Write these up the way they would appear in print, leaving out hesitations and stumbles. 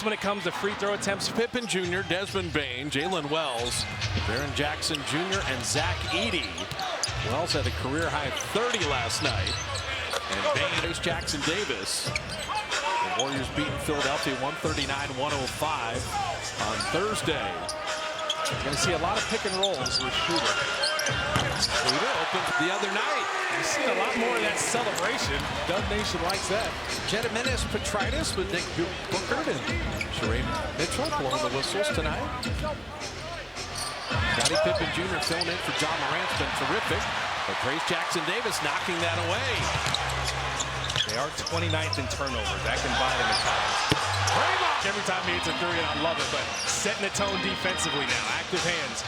best when it comes to free throw attempts. Pippen Jr., Desmond Bain, Jalen Wells, Jaren Jackson Jr., and Zach Edey. Wells had a career-high 30 last night. And Bain, there's Jackson Davis. The Warriors beating Philadelphia 139-105 on Thursday. You're going to see a lot of pick and rolls with Schroeder. Schroeder opened the other night. You've seen a lot more of that celebration. Dub Nation likes that. Jediminas Petritis with Nick Booker and Sheree Mitchell blowing the whistles tonight. Scottie Pippen Jr. filling in for John Morant's been terrific. But Trace Jackson Davis knocking that away. They are 29th in turnovers. That can buy them at times. Every time he hits a three, and I love it, but setting the tone defensively now. Active hands.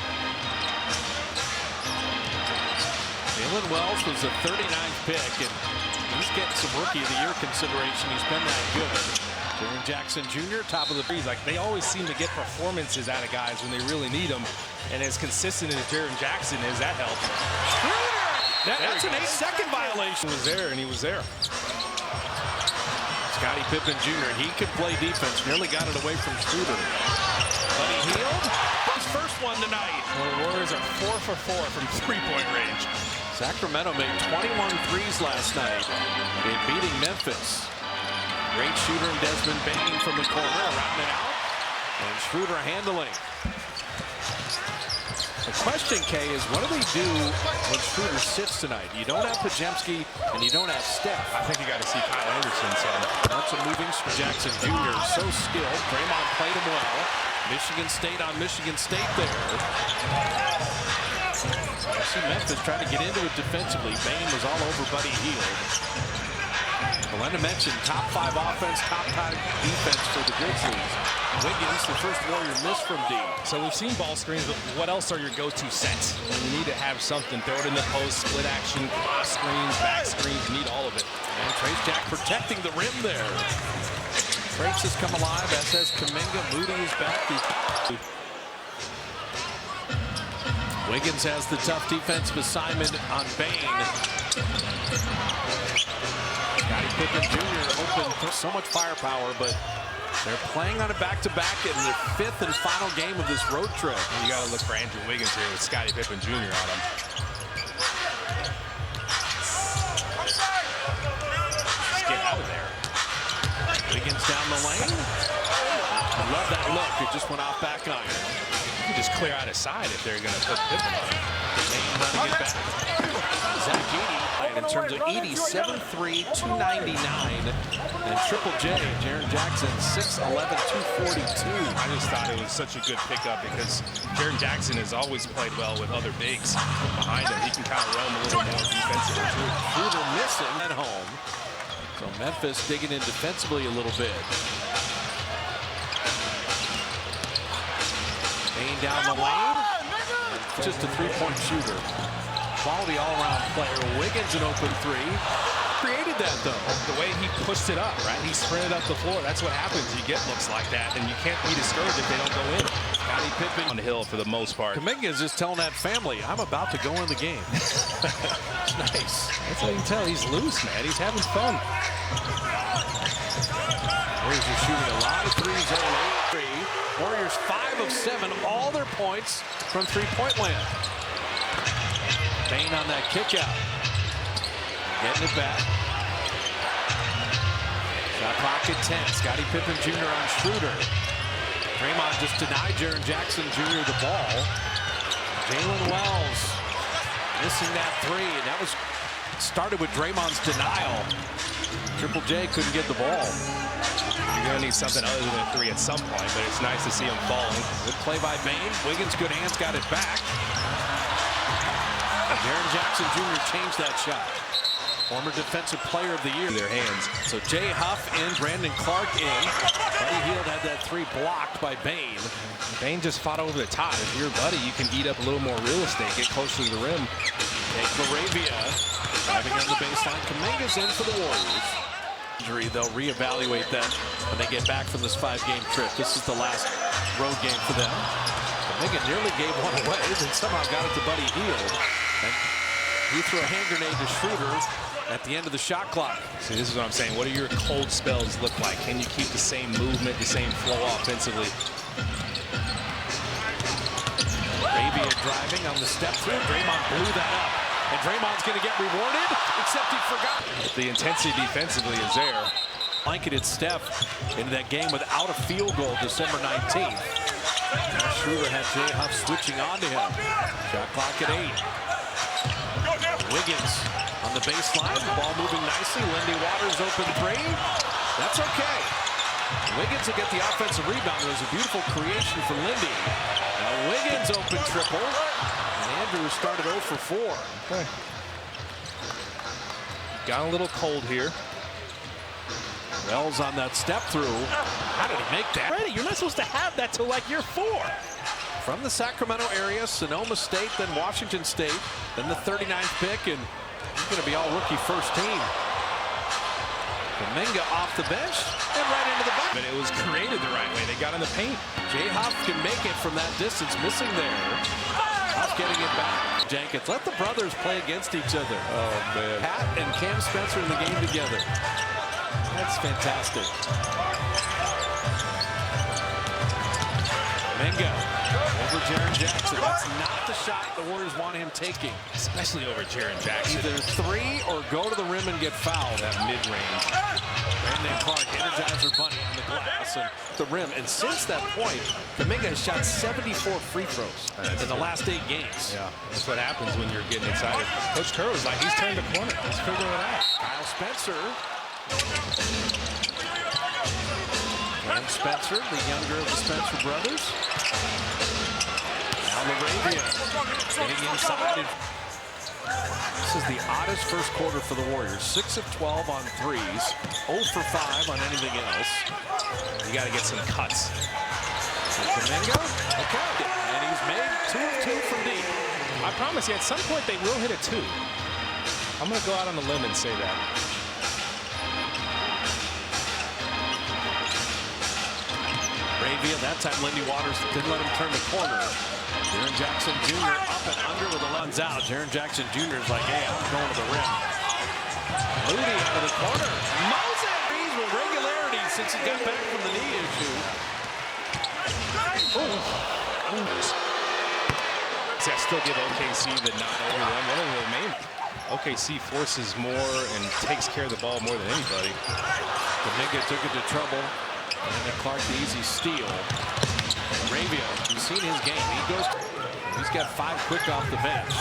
Jalen Wells was the 39th pick, and he's getting some Rookie of the Year consideration. He's been that good. Jaren Jackson Jr., top of the threes. Like, they always seem to get performances out of guys when they really need them. And as consistent as Jaren Jackson is, that helps. That's an 8-second violation. He was there, and he was there. Scottie Pippen Jr., he could play defense. Nearly got it away from Schroeder. Buddy Hield, his first one tonight. Well, the Warriors are 4 for 4 from three-point range. Sacramento made 21 threes last night in beating Memphis. Great shooter in Desmond Bain from the corner, around it out. And Schroeder handling. The question, Kay, is what do they do when Schroeder sits tonight? You don't have Pajemski and you don't have Steph. I think you got to see Kyle Anderson. So that's a moving Jackson Jr. So skilled. Draymond played him well. Michigan State on Michigan State there. I see Memphis trying to get into it defensively. Bain was all over Buddy Hield. Melinda mentioned top 5 offense, top 5 defense for the Grizzlies. Wiggins, the first Warrior miss from D. So we've seen ball screens, but what else are your go-to sets? You need to have something. Throw it in the post, split action, cross screens, back screens. You need all of it. And Trace Jack protecting the rim there. Trace has come alive, as has Kuminga. Moody is back. Wiggins has the tough defensive assignment on Bain. Scottie Pippen Jr. open for so much firepower, but they're playing on a back-to-back in their 5th and final game of this road trip. You got to look for Andrew Wiggins here with Scottie Pippen Jr. on him. Just get out of there. Wiggins down the lane. I love that look. It just went off back iron. You can just clear out his side if they're going to put Pippen on him. Running it back. Zach Edey. In terms of Edey, 7'3", 299. And Triple J, Jaren Jackson, 6'11", 242. I just thought it was such a good pickup because Jaren Jackson has always played well with other bigs behind him. He can kind of roam a little more defensively too. Schroeder missing at home. So Memphis digging in defensively a little bit. Bain down the lane. Just a three-point shooter. Quality all-around player. Wiggins an open three. Created that, though. The way he pushed it up, right? He sprinted up the floor. That's what happens. You get looks like that, and you can't be discouraged if they don't go in. Scottie Pippen on the hill for the most part. Kuminga is just telling that family, I'm about to go in the game. Nice. That's how you can tell he's loose, man. He's having fun. Warriors are shooting a lot of threes early. Warriors 5 of 7, all their points from three-point land. Bain on that kick out. Getting it back. Shot clock at 10. Scottie Pippen Jr. on Schroeder. Draymond just denied Jaren Jackson Jr. the ball. Jalen Wells missing that three, and that was started with Draymond's denial. Triple J couldn't get the ball. You're going to need something other than a three at some point, but it's nice to see him falling. Good play by Bain. Wiggins, good hands, got it back. Jaren Jackson Jr. changed that shot. Former defensive player of the year. In their hands. So Jay Huff in, Brandon Clark in. Buddy Hield had that three blocked by Bain. Bain just fought over the top. If you're Buddy, you can eat up a little more real estate, get closer to the rim. Take Laravia. Driving on the baseline. Kuminga's in for the Warriors. Injury, they'll reevaluate that when they get back from this 5-game trip. This is the last road game for them. Kuminga nearly gave one away, then somehow got it to Buddy Hield. And He threw a hand grenade to Schroeder at the end of the shot clock. See, this is what I'm saying. What do your cold spells look like? Can you keep the same movement, the same flow offensively? Arabia driving on the step through. Draymond blew that up. And Draymond's going to get rewarded, except he forgot. The intensity defensively is there. Blanketed Steph into that game without a field goal December 19th. Now Schroeder had Jay Huff switching on to him. Shot clock at 8. Wiggins on the baseline. Ball moving nicely. Lindy Waters open 3. That's okay. Wiggins will get the offensive rebound. It was a beautiful creation for Lindy. Now Wiggins open triple. And Andrews started 0 for 4. Okay. Got a little cold here. Wells on that step through. How did he make that? Brady, you're not supposed to have that till like year 4. From the Sacramento area, Sonoma State, then Washington State, then the 39th pick, and he's going to be all rookie first team. Kuminga off the bench and right into the bucket. But it was created the right way. They got in the paint. Jay Huff can make it from that distance, missing there. Huff getting it back. Jenkins, let the brothers play against each other. Oh, man. Pat and Cam Spencer in the game together. That's fantastic. Kuminga over Jaren Jackson. That's not the shot the Warriors want him taking. Especially over Jaren Jackson. Either 3 or go to the rim and get fouled. That mid-range. Brandon Clark, Energizer Bunny on the glass and the rim. And since that point, Kuminga has shot 74 free throws in the last 8 games. Yeah, that's what happens when you're getting excited. Coach Kerr was like, he's turned the corner. He's figuring it out. Kyle Spencer. And Spencer, the younger of the Spencer brothers. Now Arabia getting inside. This is the oddest first quarter for the Warriors. 6 of 12 on threes, 0 for 5 on anything else. You got to get some cuts. Kuminga, okay, and he's made 2 of 2 from deep. I promise you, at some point they will hit a 2. I'm going to go out on a limb and say that. Arabia, that time Lindy Waters didn't let him turn the corner. Jaren Jackson Jr. up and under with a runs out. Jaren Jackson Jr. is like, hey, I'm going to the rim. Moody out of the corner. Moses with regularity since he got back from the knee issue. See, I still give OKC the nod over them. One of the main OKC forces more and takes care of the ball more than anybody. Kuminga took it to trouble. And then Clark, the easy steal. Arabia, you've seen his game. He's got 5 quick off the bench.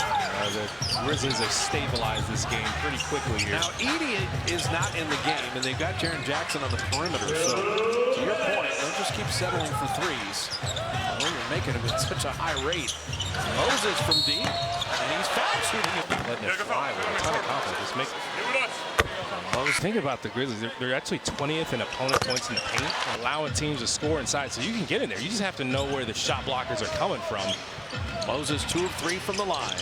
The Grizzlies have stabilized this game pretty quickly here. Now, Edey is not in the game, and they've got Jaren Jackson on the perimeter. So, to your point, they'll just keep settling for threes. Well, you're making them at such a high rate. Moses from deep, and he's foul shooting it. Letting it fly with a ton of confidence. Think about the Grizzlies. They're actually 20th in opponent points in the paint, allowing teams to score inside. So you can get in there. You just have to know where the shot blockers are coming from. Moses 2 of 3 from the line.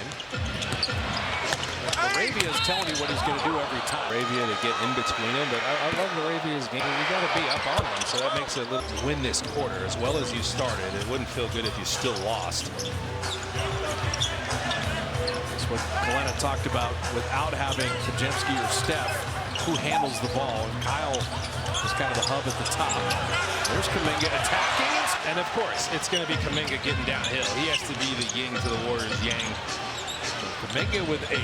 Arabia is telling you what he's going to do every time. Arabia to get in between him, but I love Arabia's game. You got to be up on them, so that makes it a little win this quarter as well as you started. It wouldn't feel good if you still lost. That's what Kalena talked about without having Kajemski or Steph, who handles the ball. And Kyle is kind of the hub at the top. There's Kuminga attacking. And of course, it's going to be Kuminga getting downhill. He has to be the yin to the Warriors' yang. Kuminga with 8.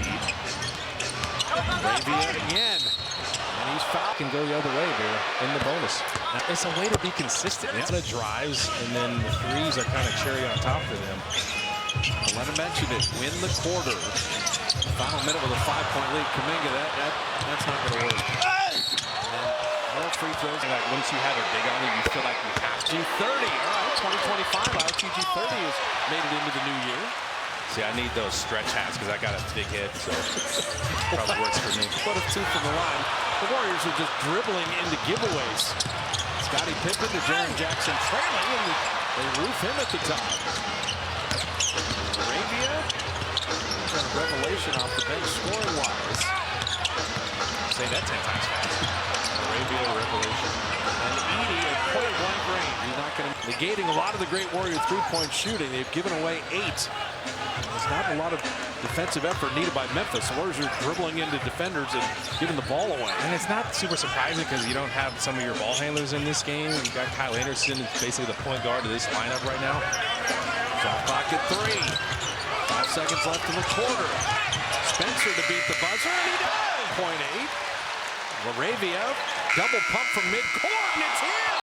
Arabia again. And he's fouled. Can go the other way there in the bonus. Now, it's a way to be consistent. It's the drives, and then the threes are kind of cherry on top for them. Kalena mentioned it. Win the quarter. Final minute with a 5-point lead. Kuminga, that's not going to work. More free throws. Like once you have a big on you, you feel like you have to. 30. All right, 2025. RTG 30 has made it into the new year. See, I need those stretch hats because I got a big head, so probably works for me. What if 2 from the line? The Warriors are just dribbling into giveaways. Scottie Pippen to Jaren Jackson trailing, and they roof him at the top. Arabia, kind of revelation off the bench scoring-wise. Say that 10 times fast. Arabia revelation. And Edey at point-blank range. He's not going to negating a lot of the great Warrior three-point shooting. They've given away 8. There's not a lot of defensive effort needed by Memphis. Warriors are dribbling into defenders and giving the ball away. And it's not super surprising because you don't have some of your ball handlers in this game. You got Kyle Anderson, who's basically the point guard of this lineup right now. Shot clock at 3. 5 seconds left in the quarter. Spencer to beat the buzzer, and he does. Point 8. Laravia, double pump from midcourt, and it's in.